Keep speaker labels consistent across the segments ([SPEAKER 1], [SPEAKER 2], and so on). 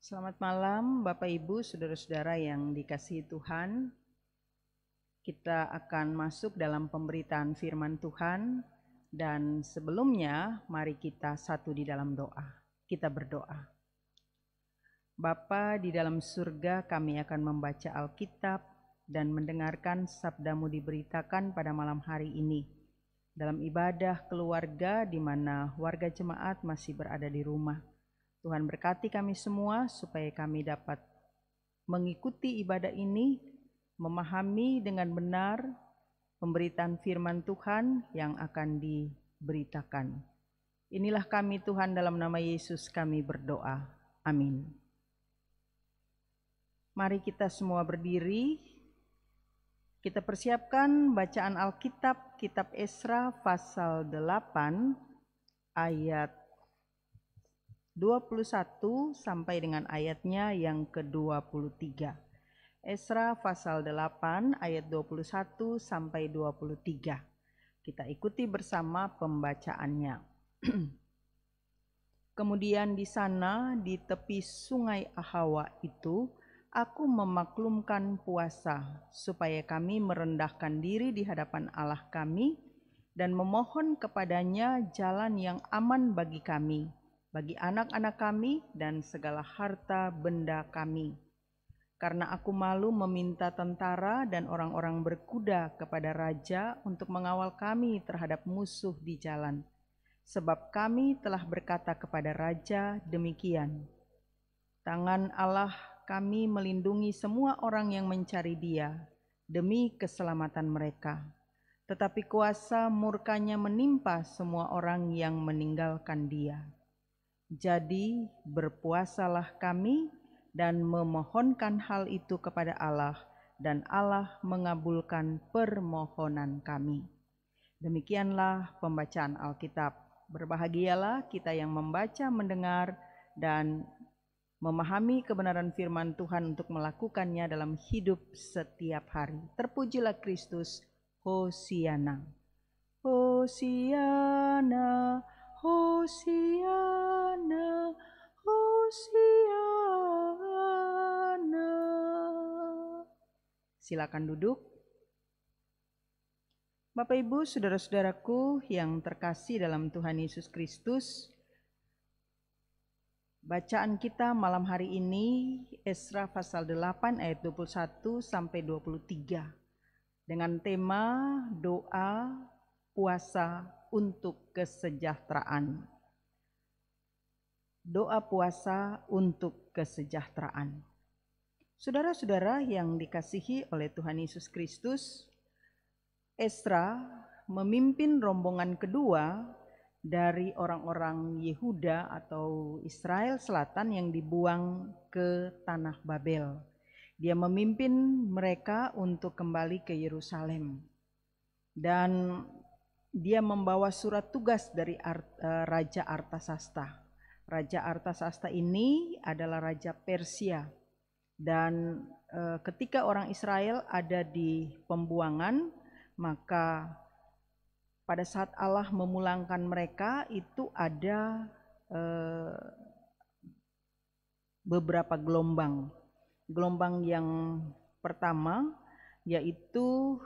[SPEAKER 1] Selamat malam Bapak Ibu, Saudara-saudara yang dikasihi Tuhan. Kita akan masuk dalam pemberitaan firman Tuhan dan sebelumnya mari kita satu di dalam doa. Kita berdoa. Bapa di dalam surga, kami akan membaca Alkitab dan mendengarkan sabda-Mu diberitakan pada malam hari ini. Dalam ibadah keluarga di mana warga jemaat masih berada di rumah. Tuhan berkati kami semua supaya kami dapat mengikuti ibadah ini, memahami dengan benar pemberitaan firman Tuhan yang akan diberitakan. Inilah kami Tuhan, dalam nama Yesus kami berdoa. Amin. Mari kita semua berdiri. Kita persiapkan bacaan Alkitab, Kitab Esra pasal 8 ayat 21 sampai dengan ayatnya yang ke-23. Esra pasal 8 ayat 21 sampai 23. Kita ikuti bersama pembacaannya. Kemudian di sana di tepi sungai Ahawa itu, aku memaklumkan puasa supaya kami merendahkan diri di hadapan Allah kami dan memohon kepadanya jalan yang aman bagi kami, bagi anak-anak kami dan segala harta benda kami. Karena aku malu meminta tentara dan orang-orang berkuda kepada raja untuk mengawal kami terhadap musuh di jalan. Sebab kami telah berkata kepada raja demikian, tangan Allah kami melindungi semua orang yang mencari Dia demi keselamatan mereka. Tetapi kuasa murkanya menimpa semua orang yang meninggalkan Dia. Jadi berpuasalah kami dan memohonkan hal itu kepada Allah, dan Allah mengabulkan permohonan kami. Demikianlah pembacaan Alkitab. Berbahagialah kita yang membaca, mendengar, dan memahami kebenaran firman Tuhan untuk melakukannya dalam hidup setiap hari. Terpujilah Kristus. Hosiana. Hosiana. Hosiana, Hosiana. Silakan duduk. Bapak Ibu, saudara-saudaraku yang terkasih dalam Tuhan Yesus Kristus, bacaan kita malam hari ini Esra pasal 8 ayat 21 sampai 23 dengan tema doa puasa untuk kesejahteraan. Doa puasa untuk kesejahteraan. Saudara-saudara yang dikasihi oleh Tuhan Yesus Kristus, Esra memimpin rombongan kedua dari orang-orang Yehuda atau Israel Selatan yang dibuang ke tanah Babel. Dia memimpin mereka untuk kembali ke Yerusalem. Dan dia membawa surat tugas dari Raja Artasasta. Raja Artasasta ini adalah Raja Persia. Dan ketika orang Israel ada di pembuangan, maka pada saat Allah memulangkan mereka itu ada beberapa gelombang. Gelombang yang pertama yaitu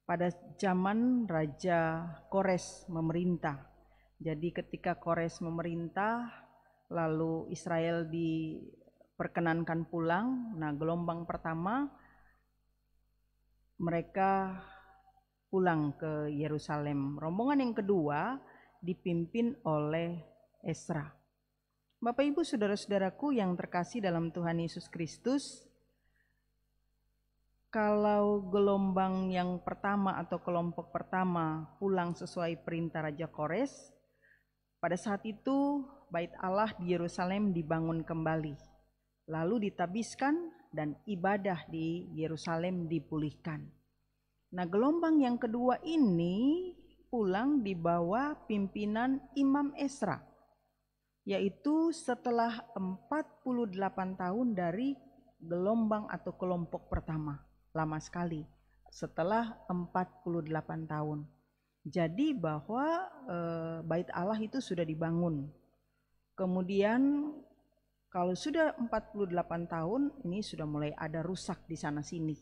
[SPEAKER 1] pada zaman Raja Kores memerintah. Jadi ketika Kores memerintah, lalu Israel diperkenankan pulang. Nah, gelombang pertama mereka pulang ke Yerusalem. Rombongan yang kedua dipimpin oleh Esra. Bapak Ibu saudara-saudaraku yang terkasih dalam Tuhan Yesus Kristus, kalau gelombang yang pertama atau kelompok pertama pulang sesuai perintah Raja Kores, pada saat itu Bait Allah di Yerusalem dibangun kembali, lalu ditabiskan dan ibadah di Yerusalem dipulihkan. Nah, gelombang yang kedua ini pulang di bawah pimpinan Imam Esra, yaitu setelah 48 tahun dari gelombang atau kelompok pertama. Lama sekali, setelah 48 tahun. Jadi bahwa bait Allah itu sudah dibangun. Kemudian kalau sudah 48 tahun ini sudah mulai ada rusak di sana sini.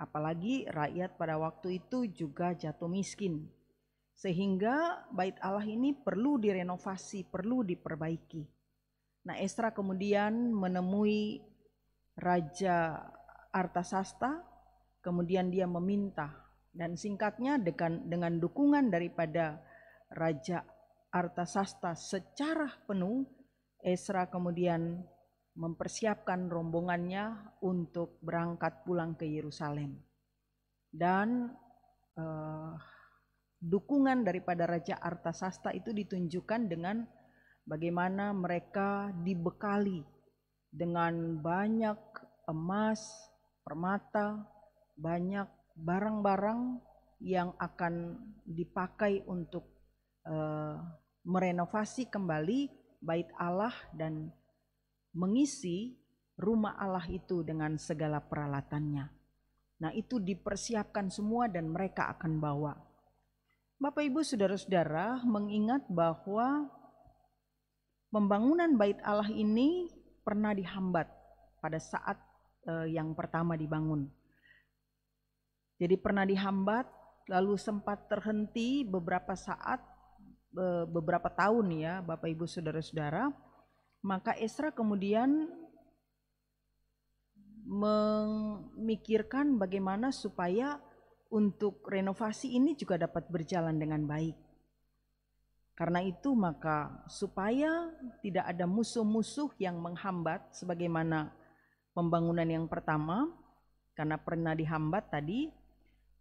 [SPEAKER 1] Apalagi rakyat pada waktu itu juga jatuh miskin. Sehingga bait Allah ini perlu direnovasi, perlu diperbaiki. Nah, Esra kemudian menemui Raja Artasasta, kemudian dia meminta, dan singkatnya dengan dukungan daripada Raja Artasasta secara penuh, Esra kemudian mempersiapkan rombongannya untuk berangkat pulang ke Yerusalem. Dan dukungan daripada Raja Artasasta itu ditunjukkan dengan bagaimana mereka dibekali dengan banyak emas, permata, banyak barang-barang yang akan dipakai untuk merenovasi kembali bait Allah dan mengisi rumah Allah itu dengan segala peralatannya. Nah, itu dipersiapkan semua dan mereka akan bawa. Bapak Ibu Saudara-saudara, mengingat bahwa pembangunan bait Allah ini pernah dihambat pada saat yang pertama dibangun. Jadi pernah dihambat, lalu sempat terhenti beberapa saat, beberapa tahun ya Bapak Ibu Saudara-saudara. Maka Esra kemudian memikirkan bagaimana supaya untuk renovasi ini juga dapat berjalan dengan baik. Karena itu maka supaya tidak ada musuh-musuh yang menghambat sebagaimana pembangunan yang pertama, karena pernah dihambat tadi,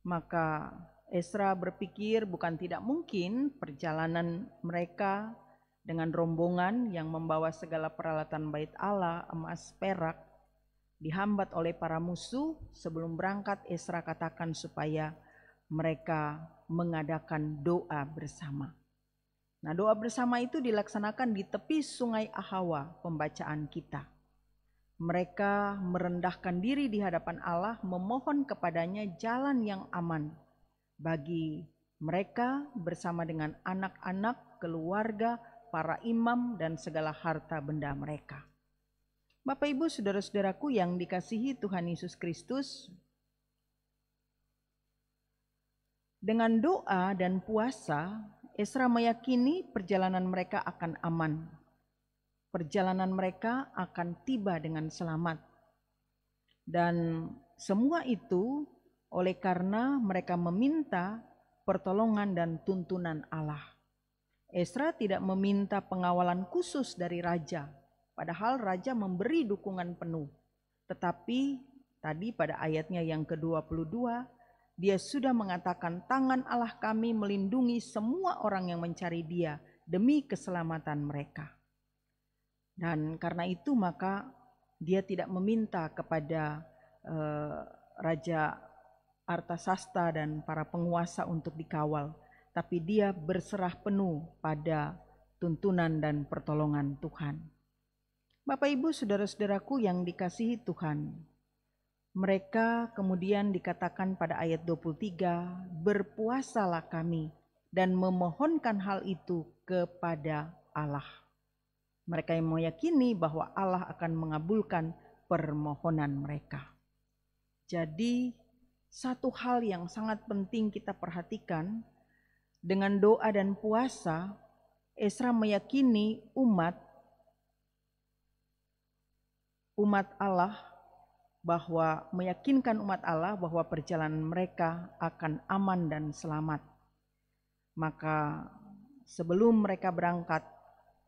[SPEAKER 1] maka Esra berpikir bukan tidak mungkin perjalanan mereka dengan rombongan yang membawa segala peralatan bait Allah, emas, perak, dihambat oleh para musuh. Sebelum berangkat Esra katakan supaya mereka mengadakan doa bersama. Nah, doa bersama itu dilaksanakan di tepi sungai Ahawa, pembacaan kita. Mereka merendahkan diri di hadapan Allah, memohon kepadanya jalan yang aman bagi mereka bersama dengan anak-anak, keluarga, para imam, dan segala harta benda mereka. Bapak Ibu Saudara-saudaraku yang dikasihi Tuhan Yesus Kristus, dengan doa dan puasa, Esra meyakini perjalanan mereka akan aman. Perjalanan mereka akan tiba dengan selamat. Dan semua itu oleh karena mereka meminta pertolongan dan tuntunan Allah. Esra tidak meminta pengawalan khusus dari raja, padahal raja memberi dukungan penuh. Tetapi tadi pada ayatnya yang ke-22, dia sudah mengatakan, tangan Allah kami melindungi semua orang yang mencari Dia demi keselamatan mereka. Dan karena itu maka dia tidak meminta kepada Raja Artasasta dan para penguasa untuk dikawal, tapi dia berserah penuh pada tuntunan dan pertolongan Tuhan. Bapak Ibu Saudara-saudaraku yang dikasihi Tuhan, mereka kemudian dikatakan pada ayat 23, berpuasalah kami dan memohonkan hal itu kepada Allah. Mereka yang meyakini bahwa Allah akan mengabulkan permohonan mereka. Jadi satu hal yang sangat penting kita perhatikan, dengan doa dan puasa, Esra meyakini umat Allah bahwa meyakinkan umat Allah bahwa perjalanan mereka akan aman dan selamat. Maka sebelum mereka berangkat,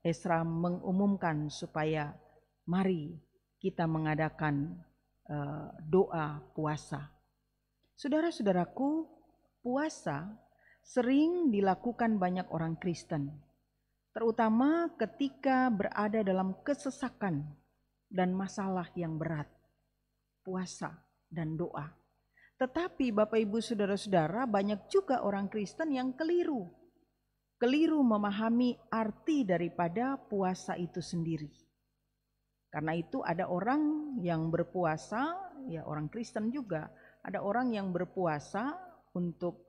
[SPEAKER 1] Esra mengumumkan supaya mari kita mengadakan doa puasa. Saudara-saudaraku, puasa sering dilakukan banyak orang Kristen, terutama ketika berada dalam kesesakan dan masalah yang berat. Puasa dan doa. Tetapi Bapak Ibu Saudara-saudara, banyak juga orang Kristen yang keliru memahami arti daripada puasa itu sendiri. Karena itu ada orang yang berpuasa, ya orang Kristen juga, ada orang yang berpuasa untuk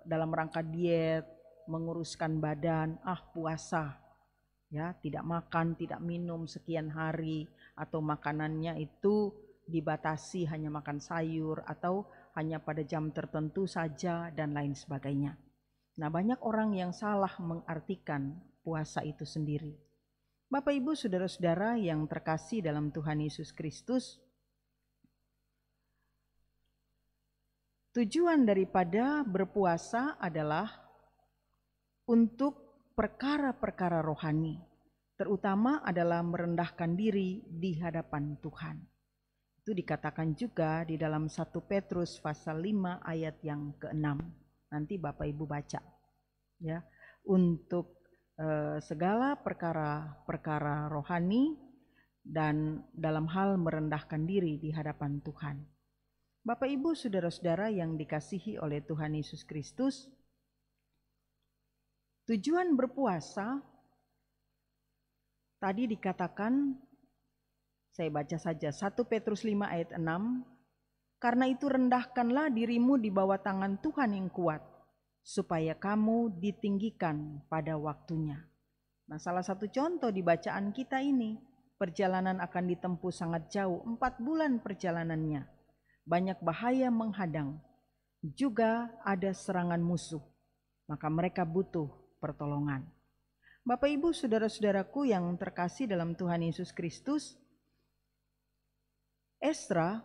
[SPEAKER 1] dalam rangka diet, menguruskan badan, puasa. Ya, tidak makan, tidak minum sekian hari, atau makanannya itu dibatasi hanya makan sayur atau hanya pada jam tertentu saja dan lain sebagainya. Nah, banyak orang yang salah mengartikan puasa itu sendiri. Bapak Ibu saudara-saudara yang terkasih dalam Tuhan Yesus Kristus, tujuan daripada berpuasa adalah untuk perkara-perkara rohani, terutama adalah merendahkan diri di hadapan Tuhan. Itu dikatakan juga di dalam 1 Petrus pasal 5 ayat yang ke-6. Nanti Bapak Ibu baca. Ya, untuk segala perkara-perkara rohani dan dalam hal merendahkan diri di hadapan Tuhan. Bapak Ibu saudara-saudara yang dikasihi oleh Tuhan Yesus Kristus, tujuan berpuasa tadi dikatakan, saya baca saja 1 Petrus 5 ayat 6, karena itu rendahkanlah dirimu di bawah tangan Tuhan yang kuat, supaya kamu ditinggikan pada waktunya. Nah, salah satu contoh di bacaan kita ini, perjalanan akan ditempuh sangat jauh, 4 bulan perjalanannya. Banyak bahaya menghadang, juga ada serangan musuh, maka mereka butuh pertolongan. Bapak Ibu saudara-saudaraku yang terkasih dalam Tuhan Yesus Kristus, Esra,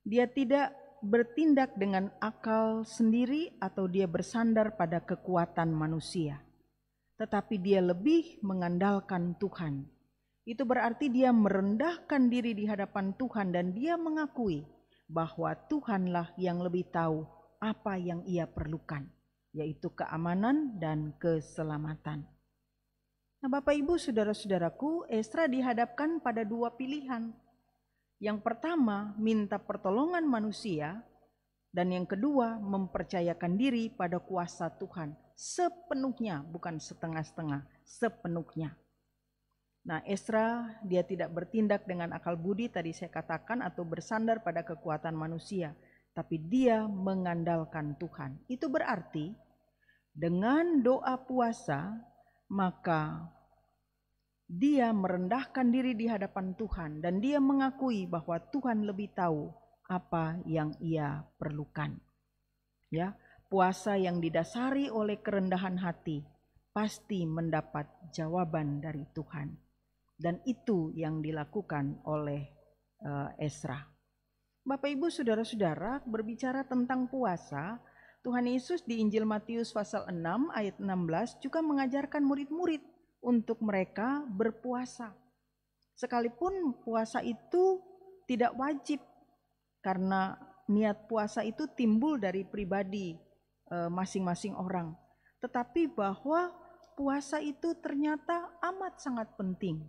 [SPEAKER 1] dia tidak bertindak dengan akal sendiri atau dia bersandar pada kekuatan manusia, tetapi dia lebih mengandalkan Tuhan. Itu berarti dia merendahkan diri di hadapan Tuhan dan dia mengakui bahwa Tuhanlah yang lebih tahu apa yang ia perlukan, yaitu keamanan dan keselamatan. Nah, Bapak Ibu saudara-saudaraku, Esra dihadapkan pada 2 pilihan. Yang pertama, minta pertolongan manusia, dan yang kedua, mempercayakan diri pada kuasa Tuhan sepenuhnya, bukan setengah-setengah, sepenuhnya. Nah, Esra dia tidak bertindak dengan akal budi tadi saya katakan atau bersandar pada kekuatan manusia, tapi dia mengandalkan Tuhan. Itu berarti dengan doa puasa maka dia merendahkan diri di hadapan Tuhan dan dia mengakui bahwa Tuhan lebih tahu apa yang ia perlukan. Ya, puasa yang didasari oleh kerendahan hati pasti mendapat jawaban dari Tuhan. Dan itu yang dilakukan oleh Esra. Bapak Ibu saudara-saudara, berbicara tentang puasa, Tuhan Yesus di Injil Matius pasal 6 ayat 16 juga mengajarkan murid-murid untuk mereka berpuasa. Sekalipun puasa itu tidak wajib, karena niat puasa itu timbul dari pribadi masing-masing orang. Tetapi bahwa puasa itu ternyata amat sangat penting.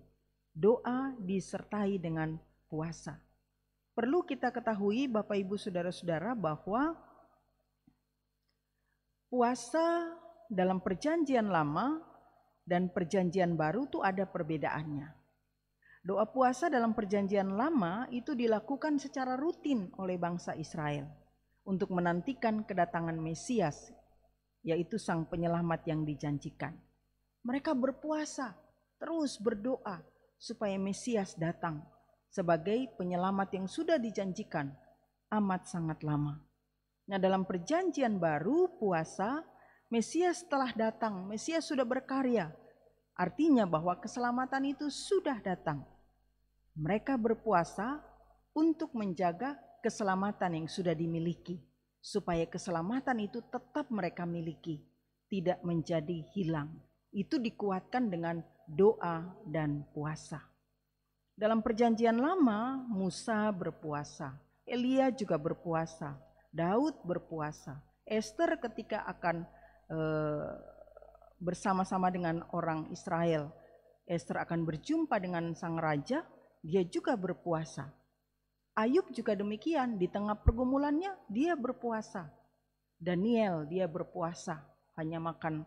[SPEAKER 1] Doa disertai dengan puasa. Perlu kita ketahui Bapak Ibu saudara-saudara bahwa puasa dalam perjanjian lama dan perjanjian baru itu ada perbedaannya. Doa puasa dalam perjanjian lama itu dilakukan secara rutin oleh bangsa Israel untuk menantikan kedatangan Mesias, yaitu Sang Penyelamat yang dijanjikan. Mereka berpuasa, terus berdoa supaya Mesias datang sebagai penyelamat yang sudah dijanjikan amat sangat lama. Nah, dalam perjanjian baru puasa, Mesias telah datang, Mesias sudah berkarya. Artinya bahwa keselamatan itu sudah datang. Mereka berpuasa untuk menjaga keselamatan yang sudah dimiliki, supaya keselamatan itu tetap mereka miliki, tidak menjadi hilang. Itu dikuatkan dengan doa dan puasa. Dalam perjanjian lama, Musa berpuasa, Elia juga berpuasa, Daud berpuasa, Esther ketika akan bersama-sama dengan orang Israel, Esther akan berjumpa dengan sang raja, dia juga berpuasa. Ayub juga demikian, di tengah pergumulannya dia berpuasa. Daniel dia berpuasa, hanya makan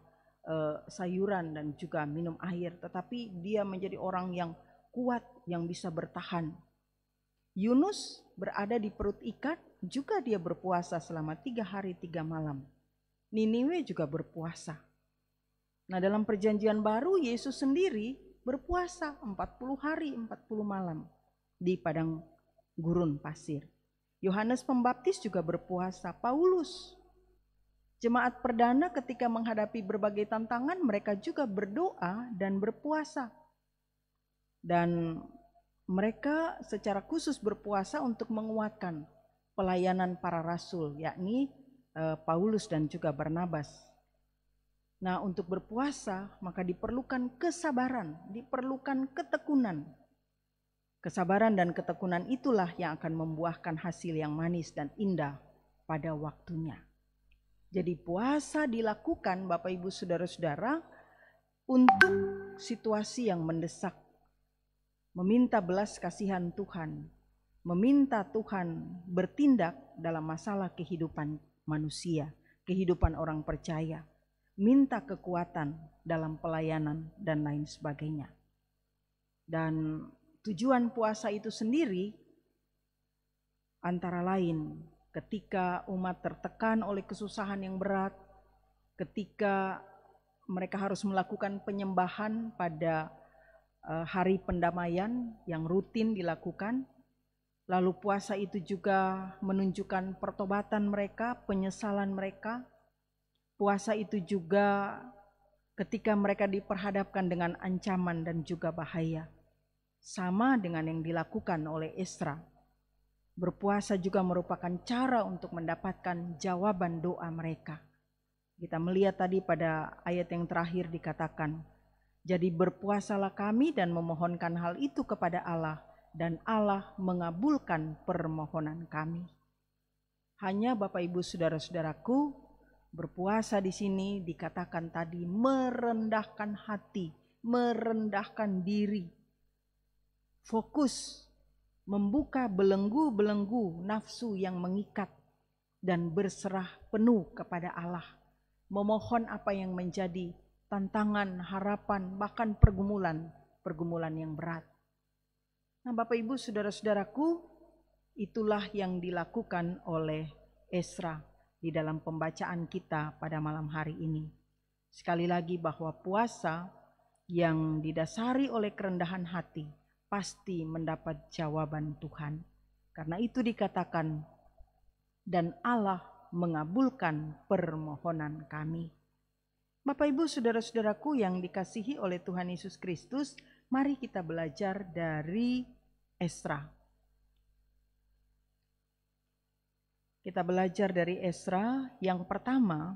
[SPEAKER 1] sayuran dan juga minum air, tetapi dia menjadi orang yang kuat, yang bisa bertahan. Yunus berada di perut ikan, juga dia berpuasa selama 3 hari 3 malam. Niniwe juga berpuasa. Nah, dalam perjanjian baru Yesus sendiri berpuasa 40 hari 40 malam di padang gurun pasir. Yohanes Pembaptis juga berpuasa. Paulus, jemaat perdana ketika menghadapi berbagai tantangan, mereka juga berdoa dan berpuasa. Dan mereka secara khusus berpuasa untuk menguatkan pelayanan para rasul, yakni Paulus dan juga Barnabas. Nah, untuk berpuasa maka diperlukan kesabaran, diperlukan ketekunan. Kesabaran dan ketekunan itulah yang akan membuahkan hasil yang manis dan indah pada waktunya. Jadi puasa dilakukan Bapak Ibu Saudara-saudara untuk situasi yang mendesak. Meminta belas kasihan Tuhan, meminta Tuhan bertindak dalam masalah kehidupan manusia, kehidupan orang percaya, minta kekuatan dalam pelayanan dan lain sebagainya. Dan tujuan puasa itu sendiri antara lain ketika umat tertekan oleh kesusahan yang berat, ketika mereka harus melakukan penyembahan pada hari pendamaian yang rutin dilakukan. Lalu puasa itu juga menunjukkan pertobatan mereka, penyesalan mereka. Puasa itu juga ketika mereka diperhadapkan dengan ancaman dan juga bahaya. Sama dengan yang dilakukan oleh Esra. Berpuasa juga merupakan cara untuk mendapatkan jawaban doa mereka. Kita melihat tadi pada ayat yang terakhir dikatakan, jadi berpuasalah kami dan memohonkan hal itu kepada Allah, dan Allah mengabulkan permohonan kami. Hanya Bapak Ibu Saudara-saudaraku, berpuasa di sini dikatakan tadi merendahkan hati, merendahkan diri. Fokus membuka belenggu-belenggu nafsu yang mengikat dan berserah penuh kepada Allah. Memohon apa yang menjadi tantangan, harapan, bahkan pergumulan yang berat. Nah, Bapak Ibu Saudara-saudaraku, itulah yang dilakukan oleh Esra di dalam pembacaan kita pada malam hari ini. Sekali lagi bahwa puasa yang didasari oleh kerendahan hati pasti mendapat jawaban Tuhan. Karena itu dikatakan, dan Allah mengabulkan permohonan kami. Bapak Ibu Saudara-saudaraku yang dikasihi oleh Tuhan Yesus Kristus, mari kita belajar dari Esra. Kita belajar dari Esra. Yang pertama,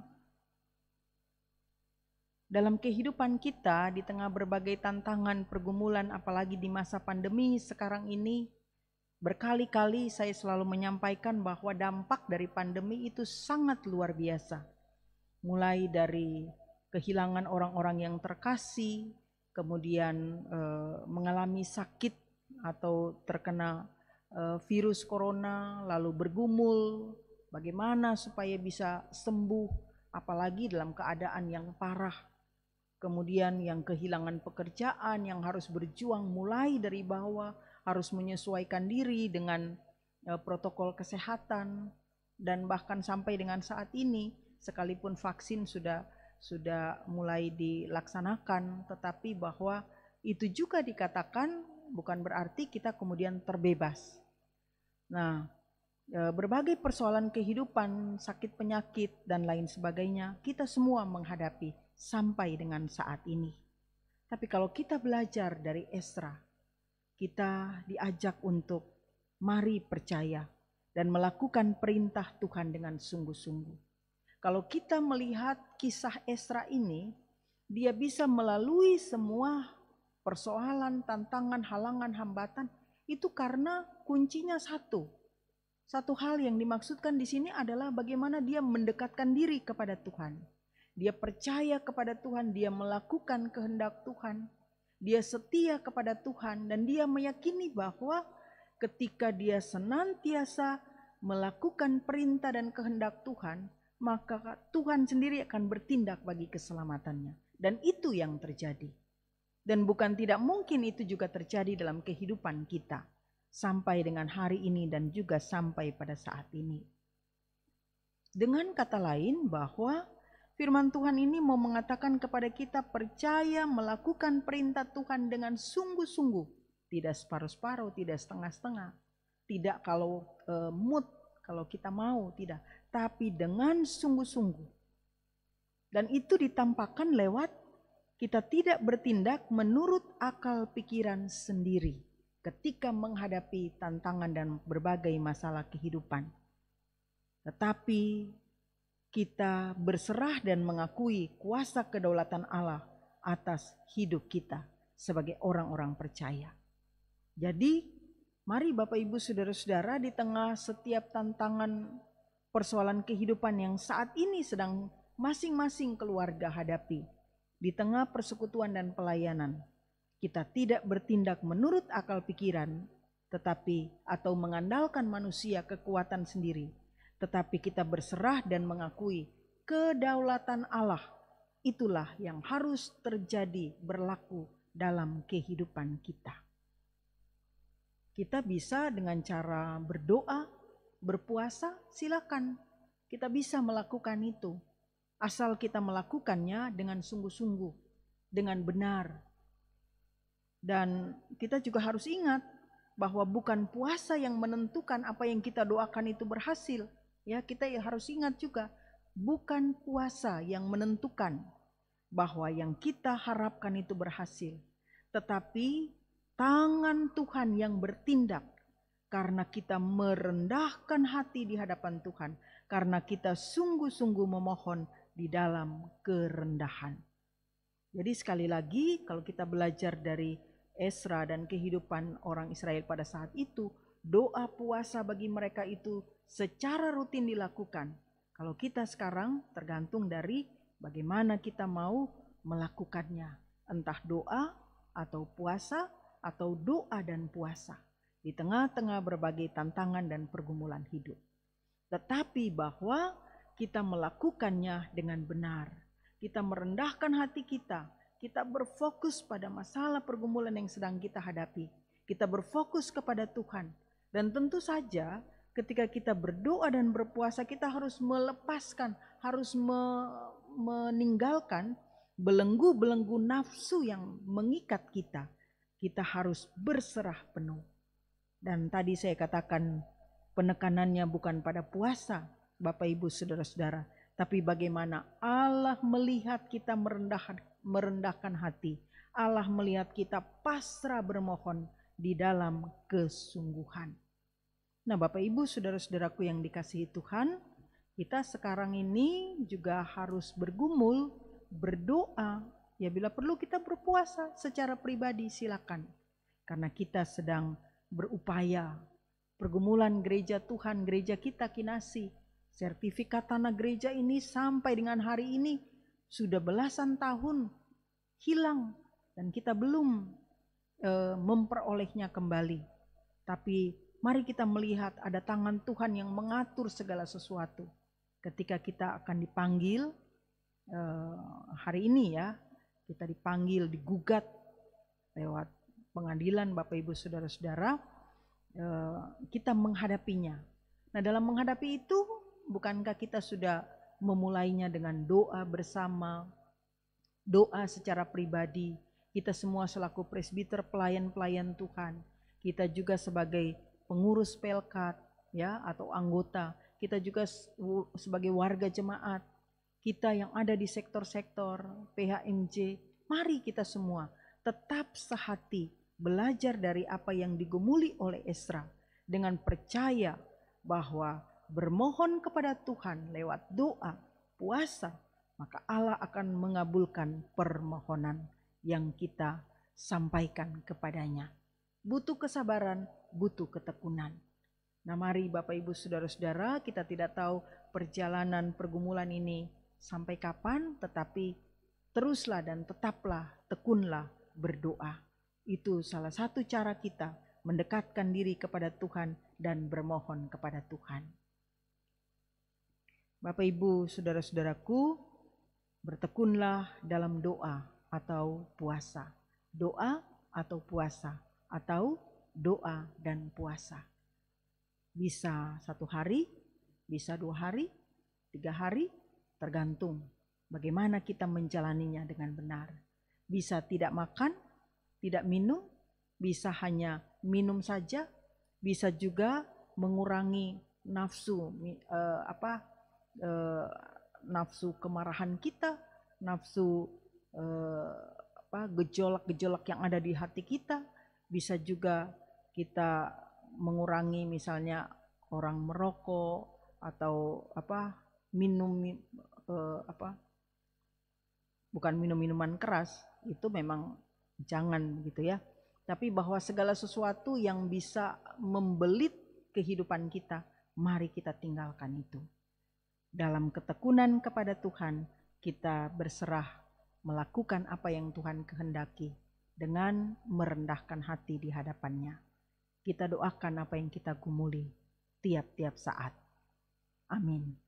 [SPEAKER 1] dalam kehidupan kita di tengah berbagai tantangan, pergumulan, apalagi di masa pandemi sekarang ini, berkali-kali saya selalu menyampaikan bahwa dampak dari pandemi itu sangat luar biasa. Mulai dari kehilangan orang-orang yang terkasih, kemudian mengalami sakit atau terkena virus corona, lalu bergumul bagaimana supaya bisa sembuh, apalagi dalam keadaan yang parah. Kemudian yang kehilangan pekerjaan, yang harus berjuang mulai dari bawah, harus menyesuaikan diri dengan protokol kesehatan, dan bahkan sampai dengan saat ini, sekalipun vaksin sudah mulai dilaksanakan, tetapi bahwa itu juga dikatakan bukan berarti kita kemudian terbebas. Nah, berbagai persoalan kehidupan, sakit penyakit dan lain sebagainya, kita semua menghadapi sampai dengan saat ini. Tapi kalau kita belajar dari Esra, kita diajak untuk mari percaya dan melakukan perintah Tuhan dengan sungguh-sungguh. Kalau kita melihat kisah Esra ini, dia bisa melalui semua persoalan, tantangan, halangan, hambatan, itu karena kuncinya satu. Satu hal yang dimaksudkan di sini adalah bagaimana dia mendekatkan diri kepada Tuhan. Dia percaya kepada Tuhan, dia melakukan kehendak Tuhan, dia setia kepada Tuhan, dan dia meyakini bahwa ketika dia senantiasa melakukan perintah dan kehendak Tuhan, maka Tuhan sendiri akan bertindak bagi keselamatannya. Dan itu yang terjadi. Dan bukan tidak mungkin itu juga terjadi dalam kehidupan kita sampai dengan hari ini dan juga sampai pada saat ini. Dengan kata lain bahwa Firman Tuhan ini mau mengatakan kepada kita percaya melakukan perintah Tuhan dengan sungguh-sungguh. Tidak separuh-separuh, tidak setengah-setengah. Tidak kalau mood, kalau kita mau, tidak. Tapi dengan sungguh-sungguh. Dan itu ditampakkan lewat kita tidak bertindak menurut akal pikiran sendiri ketika menghadapi tantangan dan berbagai masalah kehidupan. Tetapi kita berserah dan mengakui kuasa kedaulatan Allah atas hidup kita sebagai orang-orang percaya. Jadi, mari Bapak Ibu Saudara-saudara, di tengah setiap tantangan persoalan kehidupan yang saat ini sedang masing-masing keluarga hadapi, di tengah persekutuan dan pelayanan, kita tidak bertindak menurut akal pikiran, tetapi atau mengandalkan manusia kekuatan sendiri, tetapi kita berserah dan mengakui kedaulatan Allah. Itulah yang harus terjadi berlaku dalam kehidupan kita. Kita bisa dengan cara berdoa, berpuasa, silakan. Kita bisa melakukan itu. Asal kita melakukannya dengan sungguh-sungguh, dengan benar. Dan kita juga harus ingat bahwa bukan puasa yang menentukan apa yang kita doakan itu berhasil. Ya, kita harus ingat juga, bukan puasa yang menentukan bahwa yang kita harapkan itu berhasil. Tetapi tangan Tuhan yang bertindak karena kita merendahkan hati di hadapan Tuhan. Karena kita sungguh-sungguh memohon di dalam kerendahan. Jadi sekali lagi kalau kita belajar dari Esra dan kehidupan orang Israel pada saat itu, doa puasa bagi mereka itu secara rutin dilakukan. Kalau kita sekarang tergantung dari bagaimana kita mau melakukannya. Entah doa atau puasa atau doa dan puasa di tengah-tengah berbagai tantangan dan pergumulan hidup. Tetapi bahwa kita melakukannya dengan benar. Kita merendahkan hati kita. Kita berfokus pada masalah pergumulan yang sedang kita hadapi. Kita berfokus kepada Tuhan. Dan tentu saja ketika kita berdoa dan berpuasa, kita harus melepaskan, harus meninggalkan belenggu-belenggu nafsu yang mengikat kita. Kita harus berserah penuh. Dan tadi saya katakan penekanannya bukan pada puasa, Bapak Ibu Saudara-saudara, tapi bagaimana Allah melihat kita merendahkan hati. Allah melihat kita pasrah bermohon di dalam kesungguhan. Nah, Bapak Ibu Saudara-saudaraku yang dikasihi Tuhan, kita sekarang ini juga harus bergumul, berdoa. Ya, bila perlu kita berpuasa secara pribadi, silakan. Karena kita sedang berupaya. Pergumulan gereja Tuhan, gereja kita Kinasi, sertifikat tanah gereja ini sampai dengan hari ini sudah belasan tahun hilang dan kita belum memperolehnya kembali. Tapi mari kita melihat ada tangan Tuhan yang mengatur segala sesuatu. Ketika kita akan dipanggil hari ini ya, kita dipanggil, digugat lewat pengadilan Bapak Ibu Saudara-saudara, kita menghadapinya. Nah, dalam menghadapi itu, bukankah kita sudah memulainya dengan doa bersama, doa secara pribadi, kita semua selaku presbiter, pelayan-pelayan Tuhan, kita juga sebagai pengurus pelkat ya atau anggota, kita juga sebagai warga jemaat, kita yang ada di sektor-sektor PHMJ, mari kita semua tetap sehati belajar dari apa yang digumuli oleh Esra dengan percaya bahwa bermohon kepada Tuhan lewat doa, puasa, maka Allah akan mengabulkan permohonan yang kita sampaikan kepadanya. Butuh kesabaran, butuh ketekunan. Nah, mari Bapak Ibu Saudara-saudara, kita tidak tahu perjalanan pergumulan ini sampai kapan, tetapi teruslah dan tetaplah, tekunlah berdoa. Itu salah satu cara kita mendekatkan diri kepada Tuhan dan bermohon kepada Tuhan. Bapak Ibu Saudara-saudaraku, bertekunlah dalam doa atau puasa. Doa atau puasa atau doa dan puasa. Bisa 1 hari, bisa 2 hari, 3 hari, tergantung Bagaimana kita menjalaninya dengan benar? Bisa tidak makan, tidak minum, bisa hanya minum saja, bisa juga mengurangi nafsu nafsu kemarahan kita, nafsu gejolak-gejolak yang ada di hati kita. Bisa juga kita mengurangi misalnya orang merokok atau minum bukan minum minuman keras, itu memang jangan gitu ya. Tapi bahwa segala sesuatu yang bisa membelit kehidupan kita, mari kita tinggalkan itu. Dalam ketekunan kepada Tuhan, kita berserah melakukan apa yang Tuhan kehendaki dengan merendahkan hati di hadapannya. Kita doakan apa yang kita gumuli tiap-tiap saat. Amin.